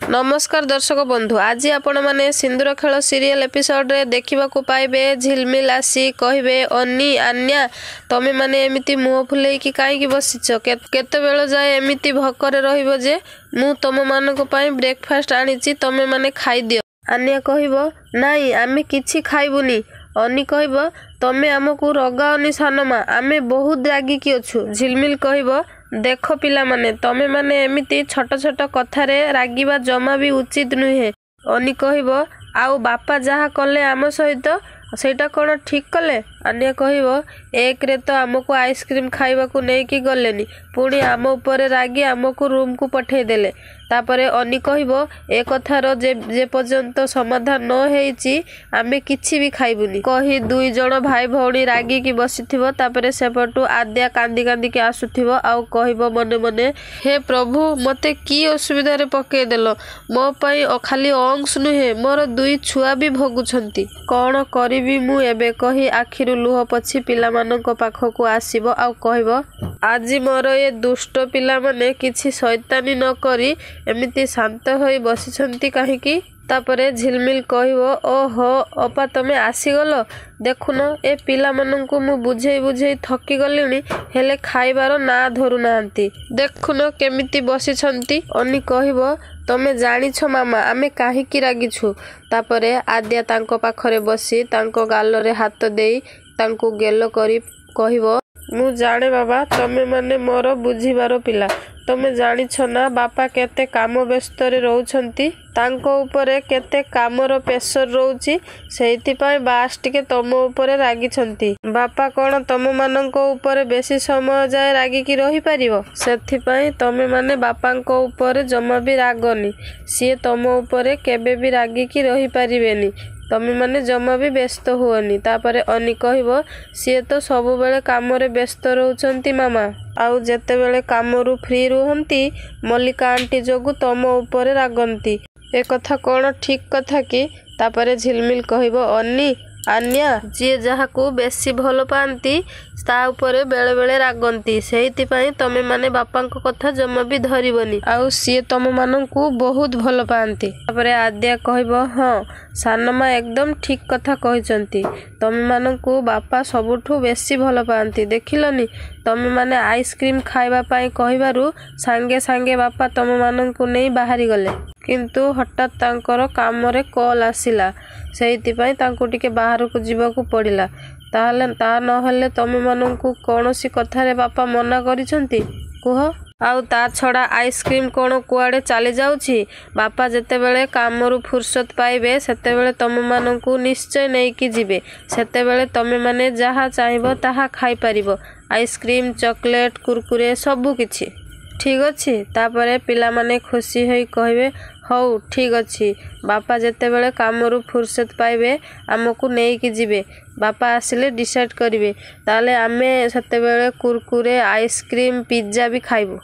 नमस्कार दर्शक बंधु आज आपण मैंने सिंदूर खेल सीरियल एपिसोड रे देखा पाइबे झिलमिल आसी कहे अन्नी आन्या तमें मैंने एमती मुह फुले कि कहीं बसीच केते बेल जाए एमती भकर रहिबो जे मु तुम मानक पई ब्रेकफास्ट आनीची तमें मैंने खाई दियो। आन्या कहबो नाई आमे किछि खाइबुनी। अन्नी कहबो तमें आमको रगाओनी सानमा आमे बहुत रागिकी अछु। झिलमिल कहबो देख पिला माने तमें माने एमिति छोट छोट कथारे रागिबा जमा भी उचित नुहे। अन्नी कहबो आउ बापा जहा कले आम सहित सेटा कौन ठीक कले। आन्या कहबो एक रे तो आमको आइसक्रीम खाइबाकू नेकी गलेनी पुणी आम उपरे रागी आमको रूम को पठे देले। तापरे अन्नी कहबो ए कथार जे पर्यंत समाधान न हेइची आमे किछि भी खाइबुनी कही दुई जण भाई भौणी रागी की बसिथिबो। तापरे सेपटू आद्या कांदी कांदी के आसुथिबो आउ कहबो मने मने हे प्रभु मते की असुविधा रे पके देलो मो पई खाली अंश नुहे मोर दुई छुआ भी भोगुछंती कौन करिवि मु एबे कही आखिरु लुह पछि पिला मानक पाखकू आसीबो आउ कहबो आज मोर ए दुष्ट पिला माने किछि शैतानी न करी एमिति शांत होई बसिछंती काहेकि। तापरे झिलमिल कहबो ओहो अपा तमे आसीगल देखुन ए पिला माननकु मु बुझेई बुझेई थकी गलिनी हेले खाइबार ना धरु नांती देखुन केमिति बसिछंती। अन्नी कहबो तमे जानिछ मामा आमे काहेकि रागिछु। तापरे आद्या तांको पाखरे बसी तांको गालरे हाथ देई तांको गेलो करी कहबो मु जाने बाबा तमे माने मोर बुझीबार पिला तमे जानिछ ना बापा केते काम व्यस्त रे रहउछंती तांको उपरे केते कामर प्रेशर रहउची सेहिति पय बास टिके तम उपरे रागी छंती। बापा कोन तम माननको उपरे बेसी समय जाय रागी की रही परिबो सेथि पय तमे माने बापांको उपरे जमा भी रागनी सिए तम उपरे केबे भी रागी की रही परिबेनी तमे माने जमा भी व्यस्त हुअनी। तापरे अन्नी कहबो सिए तो सबु बेले काम रे व्यस्त रहउछंती मामा आउ जेते बेले कामरू फ्री रुहंती मल्लिका आंटी जोगु तम उपरे रागंती ए कथा कौन ठीक कथा कि। तापरे झिलमिल कहबो अन्नी आन्या जी जहाकू बेसी भल पाती ता उपरे बेले बेले रागंती सेहिति पई तमे माने बापांको कथा जमा भी धरिबनी आउ सिए तम माननकू बहुत भल पाती। तापरे आद्या कहबो हाँ सानमा एकदम ठीक कथा कहिचंती तमे माननकू बापा सबुठू बेसी भल पाती देखिलनी तमे माने आइसक्रीम खाइबा पई कहिबारु सांगे सांगे बापा तम माननकू नै बाहरी गले किंतु हठात तांकर काम रे कॉल आसिला सेहिति पई तांको टिके बाहर को जीवाकू पड़िला ताहले ता नहले तमे माननकू कोनोसी कथारे बापा मना करिसंती कुह आउ ता छड़ा आइसक्रीम कोन कुआडे चली जाउछि बापा जेते बेले कामरू फुर्सत पाइबे सेते बेले तमे माननकू निश्चय नै कि जिबे सेते बेले तमे माने जहा चाहिबो ताहा खाइ परिबो आइसक्रीम चॉकलेट कुरकुरे सबु किछि ठीक अछि। तापरे पिला माने खुशी होई कहबे हौ ठीक अछि बापा जेते बेले कामरू फुर्सत पाइबे आमको नै कि जिबे बापा आसिले डिसाइड करिवे ताले आमे सेते बेले कुरकुरे आइसक्रीम पिज्जा भी खाइबो।